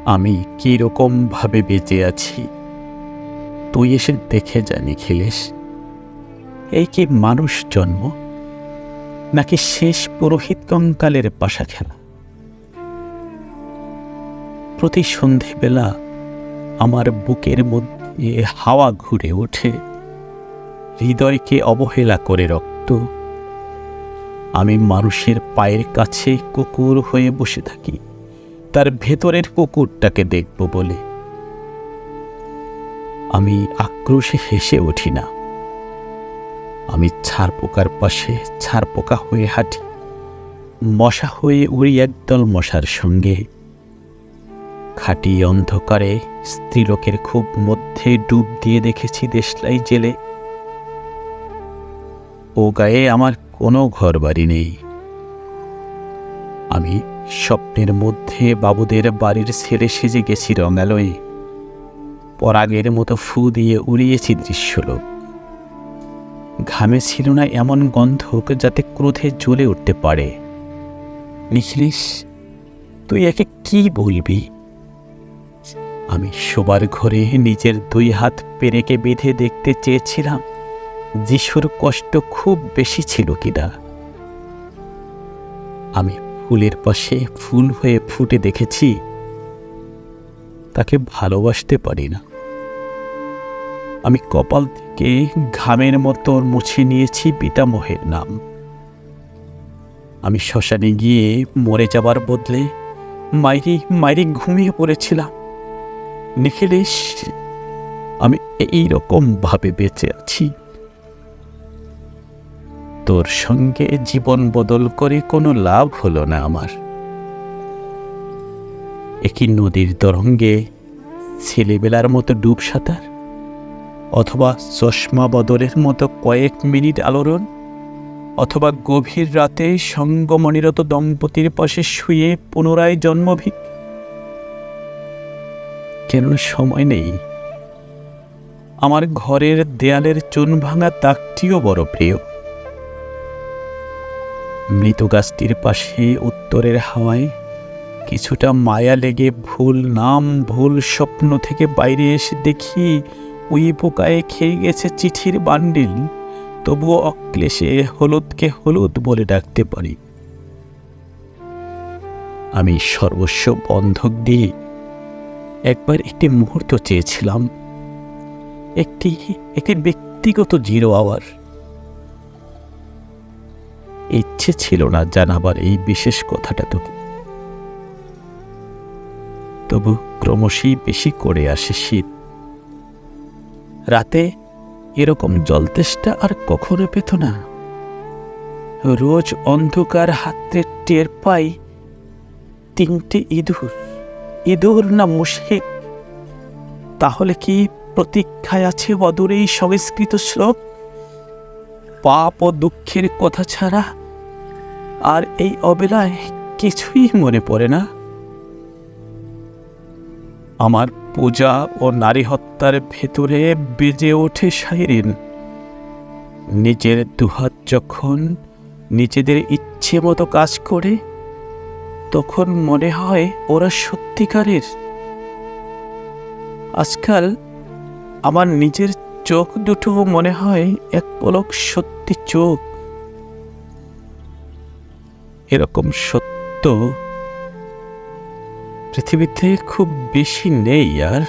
আমি কিরকম ভাবে বেঁচে আছি তুই এসে দেখে যা নিখিলেশ। এই কি মানুষ জন্ম, নাকি শেষ পুরোহিত কঙ্কালের পাশা খেলা? প্রতি সন্ধেবেলা আমার বুকের মধ্যে হাওয়া ঘুরে ওঠে, হৃদয়কে অবহেলা করে রক্ত। আমি মানুষের পায়ের কাছে কুকুর হয়ে বসে থাকি, তার ভেতরের কুকুরটাকে দেখব বলে। আমি আক্রোশে হেসে উঠি না, আমি ছারপোকার পাশে ছারপোকা হয়ে হাঁটি, মশা হয়ে উড়ি একদল মশার সঙ্গে। খাঁটি অন্ধকারে স্ত্রীলোকের খুব মধ্যে ডুব দিয়ে দেখেছি দেশলাই জেলে। ও গায়ে আমার কোনো ঘর বাড়ি নেই। আমি স্বপ্নের মধ্যে বাবুদের বাড়ির ছেলে সেজে গেছি রঙালয়ে, পরাগের মতো ফু দিয়ে উড়িয়েছি দৃশ্যলোক। ঘামে ছিল না এমন গন্ধক যাতে ক্রোধে জ্বলে উঠতে পারে। নিখিলেশ, তুই একে কি বলবি? আমি শোবার ঘরে নিজের 2 হাত পেরেকে বেঁধে দেখতে চেয়েছিলাম যিশুর কষ্ট খুব বেশি ছিল কিনা। আমি ফুলের পাশে ফুল হয়ে ফুটে দেখেছি, তাকে ভালোবাসতে পারি না। আমি কপাল থেকে ঘামের মতো মুছে নিয়েছি পিতামহের নাম। আমি শ্মশানে গিয়ে মরে যাবার বদলে মাইরি মাইরি ঘুমিয়ে পড়েছিলাম। নিখিলেশ, আমি এই রকম ভাবে বেঁচে আছি। তোর সঙ্গে জীবন বদল করে কোনো লাভ হলো না আমার। একই নদীর তরঙ্গে ছেলেবেলার মতো ডুব সাঁতার, অথবা চশমা বদলের মতো কয়েক মিনিট আলোড়ন, অথবা গভীর রাতে সঙ্গমনিরত দম্পতির পাশে শুয়ে পুনরায় জন্মভিক। কেননা সময় নেই। আমার ঘরের দেয়ালের চুন ভাঙা দাগটিও বড় প্রিয়। মৃত গাছটির পাশে উত্তরের হাওয়ায় কিছুটা মায়া লেগে ভুল নাম ভুল স্বপ্ন থেকে বাইরে এসে দেখি উই পোকায় খেয়ে গেছে চিঠির বান্ডিল। তবুও অক্লেশে হলুদকে হলুদ বলে ডাকতে পারি। আমি সর্বস্ব বন্ধক দিয়ে একবার একটি মুহূর্ত চেয়েছিলাম, একটি ব্যক্তিগত 0 আওয়ার। ইচ্ছে ছিল না জানাবার এই বিশেষ কথাটা তোকে। তবু ক্রমশই বেশি করে আসে শীত। রাতে এরকম জলতেষ্টা আর কখনো পেত না। রোজ অন্ধকার হাতে টের পাই 3টে ইঁদুর না মুশিক। তাহলে কি প্রতীক্ষায় আছে অদূরেই সংস্কৃত শ্লোক? পাপ ও দুঃখের কথা ছাড়া আর এই অবেলায় কিছুই মনে পড়ে না। আমার পূজা ও নারী হত্যার ভেতরে বেজে ওঠে সাইরেন। নিজের 2 হাত যখন নিজেদের ইচ্ছে মতো কাজ করে, তখন মনে হয় ওরা সত্যিকারের। আজকাল আমার নিজের চোখ দুটো মনে হয় এক পলক সত্যি চোখ। এরকম সত্য পৃথিবীতে খুব বেশি নেই আর।